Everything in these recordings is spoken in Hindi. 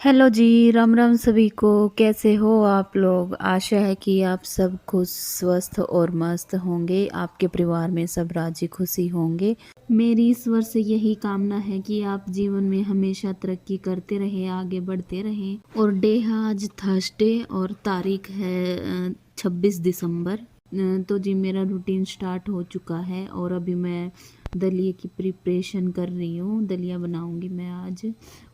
हेलो जी, राम राम सभी को। कैसे हो आप लोग? आशा है कि आप सब खुश, स्वस्थ और मस्त होंगे। आपके परिवार में सब राजी खुशी होंगे। मेरी ईश्वर से यही कामना है कि आप जीवन में हमेशा तरक्की करते रहें, आगे बढ़ते रहें। और डे है आज थर्सडे और तारीख है 26 दिसंबर। तो जी मेरा रूटीन स्टार्ट हो चुका है और अभी मैं दलिए की प्रिपरेशन कर रही हूँ। दलिया बनाऊंगी मैं आज,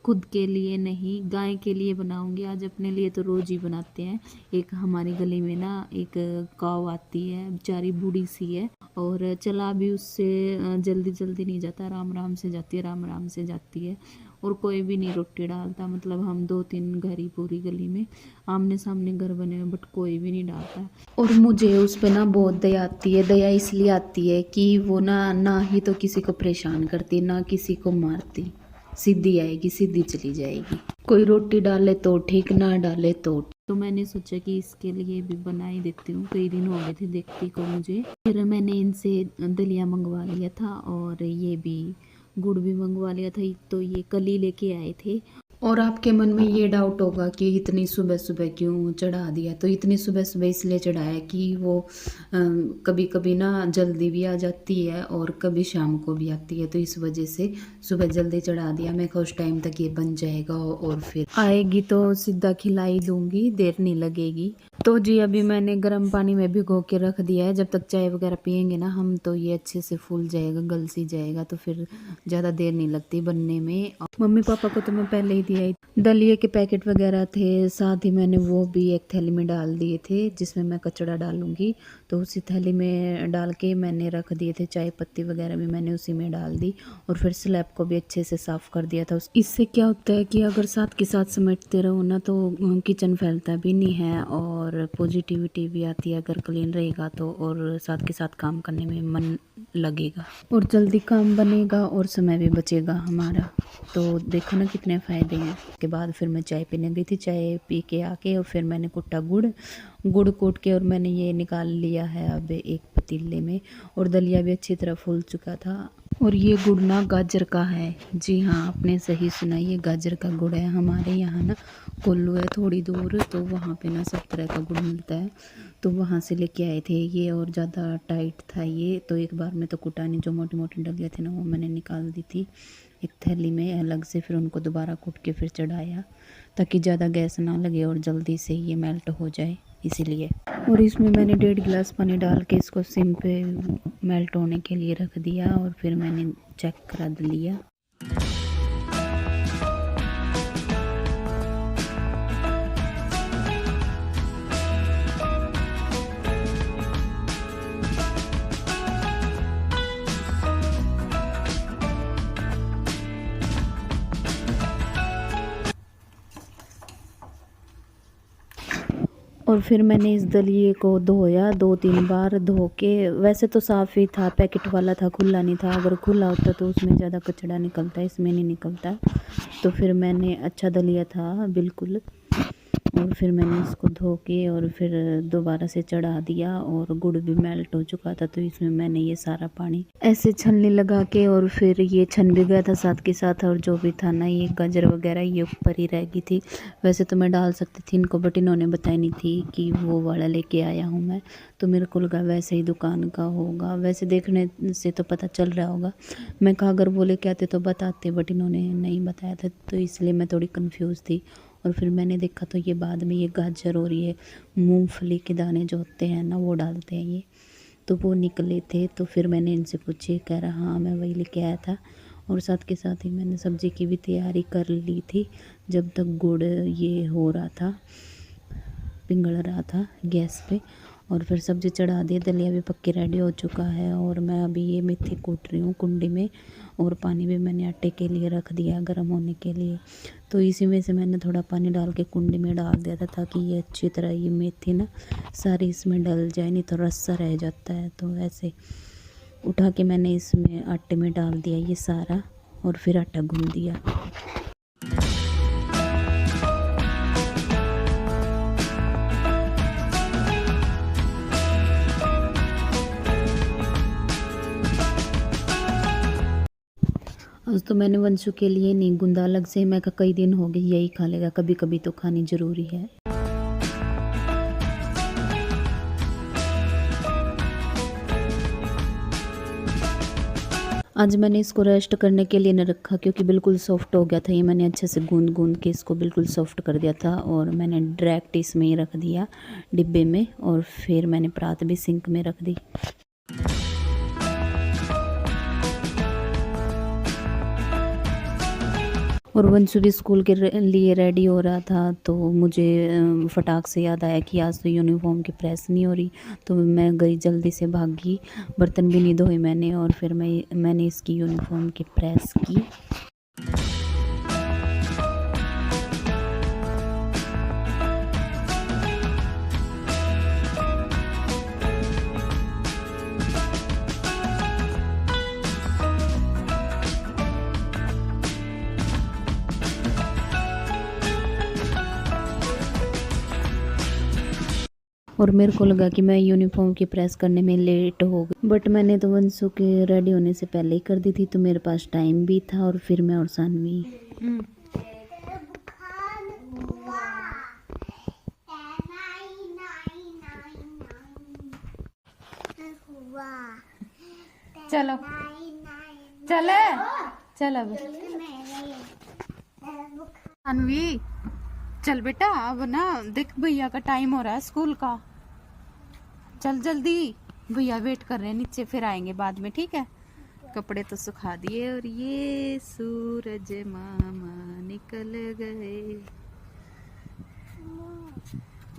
खुद के लिए नहीं, गाय के लिए बनाऊंगी आज। अपने लिए तो रोज़ ही बनाते हैं। एक हमारी गली में ना एक काव आती है, बेचारी बूढ़ी सी है और चला भी उससे जल्दी जल्दी नहीं जाता, राम राम से जाती है, राम राम से जाती है। और कोई भी नहीं रोटी डालता, मतलब हम 2-3 घर ही पूरी गली में, आमने सामने घर बने हुए, बट कोई भी नहीं डालता। और मुझे उस पे ना बहुत दया आती है। दया इसलिए आती है कि वो ना ही तो किसी को परेशान करती, ना किसी को मारती, सीधी आएगी सीधी चली जाएगी। कोई रोटी डाले तो ठीक, ना डाले तो मैंने सोचा कि इसके लिए भी बना ही देती हूँ। कई दिन हो गए थे देखती को मुझे। फिर मैंने इनसे दलिया मंगवा लिया था और ये भी गुड़ भी मंगवा लिया था। तो ये कल ही लेके आए थे। और आपके मन में ये डाउट होगा कि इतनी सुबह सुबह क्यों चढ़ा दिया? तो इतनी सुबह सुबह इसलिए चढ़ाया कि वो कभी कभी ना जल्दी भी आ जाती है और कभी शाम को भी आती है, तो इस वजह से सुबह जल्दी चढ़ा दिया। मैं कहा उस टाइम तक ये बन जाएगा और फिर आएगी तो सीधा खिला ही दूंगी, देर नहीं लगेगी। तो जी अभी मैंने गर्म पानी में भिगो के रख दिया है। जब तक चाय वगैरह पियेंगे ना हम, तो ये अच्छे से फूल जाएगा, गल सी जाएगा, तो फिर ज़्यादा देर नहीं लगती बनने में। मम्मी पापा को तो मैं पहले ही दिया ही। दलिए के पैकेट वगैरह थे, साथ ही मैंने वो भी एक थैली में डाल दिए थे जिसमें मैं कचड़ा डालूंगी। तो उसी थैली में डाल के मैंने रख दिए थे। चाय पत्ती वगैरह भी मैंने उसी में डाल दी और फिर स्लैब को भी अच्छे से साफ़ कर दिया था। इससे क्या होता है कि अगर साथ के साथ समेटते रहो ना तो किचन फैलता भी नहीं है और पॉजिटिविटी भी आती है अगर क्लीन रहेगा तो, और साथ के साथ काम करने में मन लगेगा और जल्दी काम बनेगा और समय भी बचेगा हमारा। तो देखो ना कितने फ़ायदे हैं। उसके बाद फिर मैं चाय पीने गई थी। चाय पी के आके और फिर मैंने कुटा गुड़ कूट के और मैंने ये निकाल लिया है अब एक पतीले में। और दलिया भी अच्छी तरह फूल चुका था। और ये गुड़ ना गाजर का है। जी हाँ, आपने सही सुना, ये गाजर का गुड़ है। हमारे यहाँ ना कोल्लू है थोड़ी दूर, तो वहाँ पे ना सब तरह का गुड़ मिलता है, तो वहाँ से लेके आए थे ये। और ज़्यादा टाइट था ये, तो एक बार में तो कुटा नहीं। जो मोटी मोटी डलियाँ थे ना वो मैंने निकाल दी थी एक थैली में अलग से, फिर उनको दोबारा कूट के फिर चढ़ाया ताकि ज़्यादा गैस ना लगे और जल्दी से ये मेल्ट हो जाए, इसीलिए। और इसमें मैंने 1.5 गिलास पानी डाल के इसको सिम पे मेल्ट होने के लिए रख दिया और फिर मैंने चेक करा लिया। और फिर मैंने इस दलिए को धोया 2-3 बार धो के। वैसे तो साफ़ ही था, पैकेट वाला था, खुला नहीं था। अगर खुला होता तो उसमें ज़्यादा कचरा निकलता, इसमें नहीं निकलता। तो फिर मैंने अच्छा दलिया था बिल्कुल, और फिर मैंने इसको धो के और फिर दोबारा से चढ़ा दिया। और गुड़ भी मेल्ट हो चुका था, तो इसमें मैंने ये सारा पानी ऐसे छलनी लगा के, और फिर ये छन भी गया था साथ के साथ। और जो भी था ना ये गाजर वगैरह ये ऊपर ही रह गई थी। वैसे तो मैं डाल सकती थी इनको, बट इन्होंने बताई नहीं थी कि वो वाला लेके आया हूँ मैं, तो मेरे को लगा वैसे ही दुकान का होगा। वैसे देखने से तो पता चल रहा होगा। मैं कहा अगर वो लेके आते तो बताते, बट इन्होंने नहीं बताया था, तो इसलिए मैं थोड़ी कन्फ्यूज़ थी। और फिर मैंने देखा तो ये बाद में ये गाजर और ये मूंगफली के दाने जो होते हैं ना वो डालते हैं ये, तो वो निकले थे। तो फिर मैंने इनसे पूछे, कह रहा हाँ मैं वही लेके आया था। और साथ के साथ ही मैंने सब्ज़ी की भी तैयारी कर ली थी जब तक गुड़ ये हो रहा था, पिघल रहा था गैस पे। और फिर सब्ज़ी चढ़ा दी, दलिया भी पक के रेडी हो चुका है। और मैं अभी ये मेथी कूट रही हूँ कुंडी में, और पानी भी मैंने आटे के लिए रख दिया गर्म होने के लिए। तो इसी में से मैंने थोड़ा पानी डाल के कुंडी में डाल दिया था ताकि ये अच्छी तरह ये मेथी ना सारी इसमें डल जाए, नहीं तो रस्सा रह जाता है। तो ऐसे उठा के मैंने इसमें आटे में डाल दिया ये सारा, और फिर आटा गूंद दिया। तो मैंने वंशु के लिए नहीं गूंदा अलग से, मैं कहा कई दिन हो गए यही खा लेगा, कभी कभी तो खानी ज़रूरी है। आज मैंने इसको रेस्ट करने के लिए न रखा क्योंकि बिल्कुल सॉफ्ट हो गया था ये। मैंने अच्छे से गूंद गूंद के इसको बिल्कुल सॉफ्ट कर दिया था और मैंने डायरेक्ट इसमें ही रख दिया डिब्बे में, और फिर मैंने परात भी सिंक में रख दी। और वंशु भी स्कूल के लिए रेडी हो रहा था, तो मुझे फटाक से याद आया कि आज तो यूनिफॉर्म की प्रेस नहीं हो रही, तो मैं गई जल्दी से भागी, बर्तन भी नहीं धोए मैंने, और फिर मैंने इसकी यूनिफॉर्म की प्रेस की। और मेरे को लगा कि मैं यूनिफॉर्म की प्रेस करने में लेट हो गई, बट मैंने तो वंशु के रेडी होने से पहले ही कर दी थी, तो मेरे पास टाइम भी था। और फिर मैं और सानवी चलो चले चल अब अनवी चल बेटा, अब ना देख भैया का टाइम हो रहा है स्कूल का, चल जल्दी, भैया वेट कर रहे हैं नीचे, फिर आएंगे बाद में, ठीक है। कपड़े तो सुखा दिए और ये सूरज मामा निकल गए,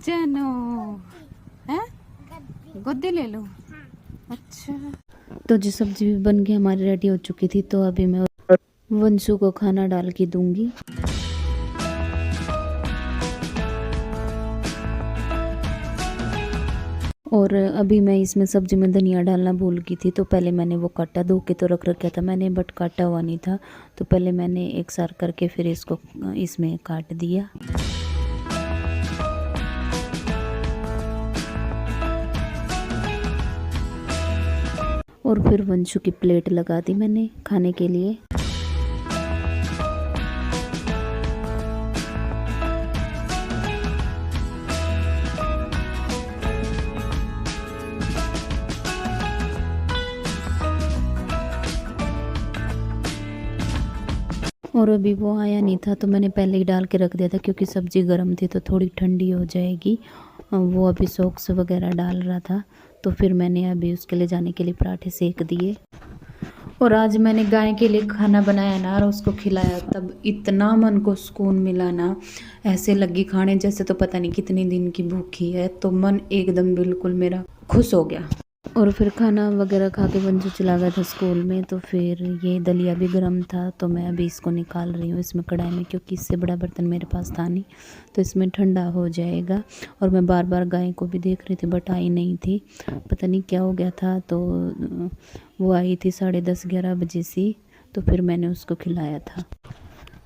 चलो है गोदी ले लो। अच्छा तो जी सब्जी भी बन के हमारी रेडी हो चुकी थी, तो अभी मैं वंशु को खाना डाल के दूंगी। और अभी मैं इसमें सब्जी में धनिया डालना भूल गई थी, तो पहले मैंने वो काटा, धो के तो रख रखा था मैंने, बट काटा हुआ नहीं था, तो पहले मैंने एक सार करके फिर इसको इसमें काट दिया। और फिर वंशु की प्लेट लगा दी मैंने खाने के लिए। और अभी वो आया नहीं था, तो मैंने पहले ही डाल के रख दिया था क्योंकि सब्ज़ी गर्म थी तो थोड़ी ठंडी हो जाएगी। वो अभी सॉक्स वगैरह डाल रहा था, तो फिर मैंने अभी उसके लिए जाने के लिए पराठे सेक दिए। और आज मैंने गाय के लिए खाना बनाया ना और उसको खिलाया, तब इतना मन को सुकून मिला ना, ऐसे लगी खाने जैसे तो पता नहीं कितने दिन की भूखी है, तो मन एकदम बिल्कुल मेरा खुश हो गया। और फिर खाना वगैरह खा के वंशु चला गया था स्कूल में, तो फिर ये दलिया भी गर्म था, तो मैं अभी इसको निकाल रही हूँ इसमें कढ़ाई में, क्योंकि इससे बड़ा बर्तन मेरे पास था नहीं, तो इसमें ठंडा हो जाएगा। और मैं बार बार गाय को भी देख रही थी, बट आई नहीं थी, पता नहीं क्या हो गया था। तो वो आई थी 10:30-11 बजे से, तो फिर मैंने उसको खिलाया था।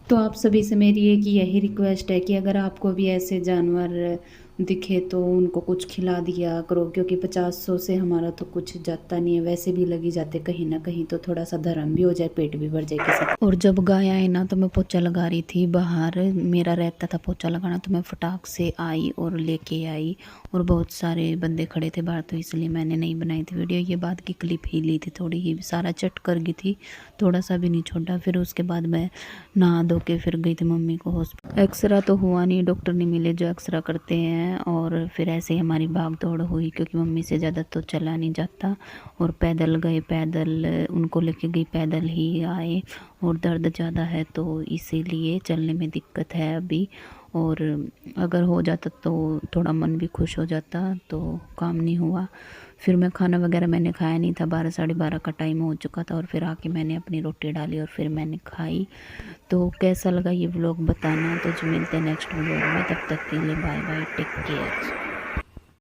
तो आप सभी से मेरी एक यही रिक्वेस्ट है कि अगर आपको भी ऐसे जानवर दिखे तो उनको कुछ खिला दिया करो, क्योंकि 50-100 से हमारा तो कुछ जाता नहीं है, वैसे भी लगी जाते कहीं ना कहीं, तो थोड़ा सा धर्म भी हो जाए, पेट भी भर जाए किसी। और जब गाय आए ना, तो मैं पोछा लगा रही थी बाहर, मेरा रहता था पोछा लगाना, तो मैं फटाक से आई और लेके आई, और बहुत सारे बंदे खड़े थे बाहर, तो इसलिए मैंने नहीं बनाई थी वीडियो। ये बाद की क्लिप ही ली थी, थोड़ी ही, सारा चट कर गई थी, थोड़ा सा भी नहीं छोड़ा। फिर उसके बाद मैं नहा धो के फिर गई थी मम्मी को हॉस्पिटल। एक्सरा तो हुआ नहीं, डॉक्टर नहीं मिले जो एक्सरा करते हैं, और फिर ऐसे ही हमारी भाग दौड़ हुई, क्योंकि मम्मी से ज़्यादा तो चला नहीं जाता, और पैदल गए, पैदल उनको लेके गई, पैदल ही आए, और दर्द ज़्यादा है तो इसीलिए चलने में दिक्कत है अभी। और अगर हो जाता तो थोड़ा मन भी खुश हो जाता, तो काम नहीं हुआ। फिर मैं खाना वगैरह मैंने खाया नहीं था, 12-12:30 का टाइम हो चुका था, और फिर आके मैंने अपनी रोटी डाली और फिर मैंने खाई। तो कैसा लगा ये व्लॉग बताना। तो जो मिलते हैं नेक्स्ट व्लॉग में, तब तक के लिए बाय बाय, टेक केयर।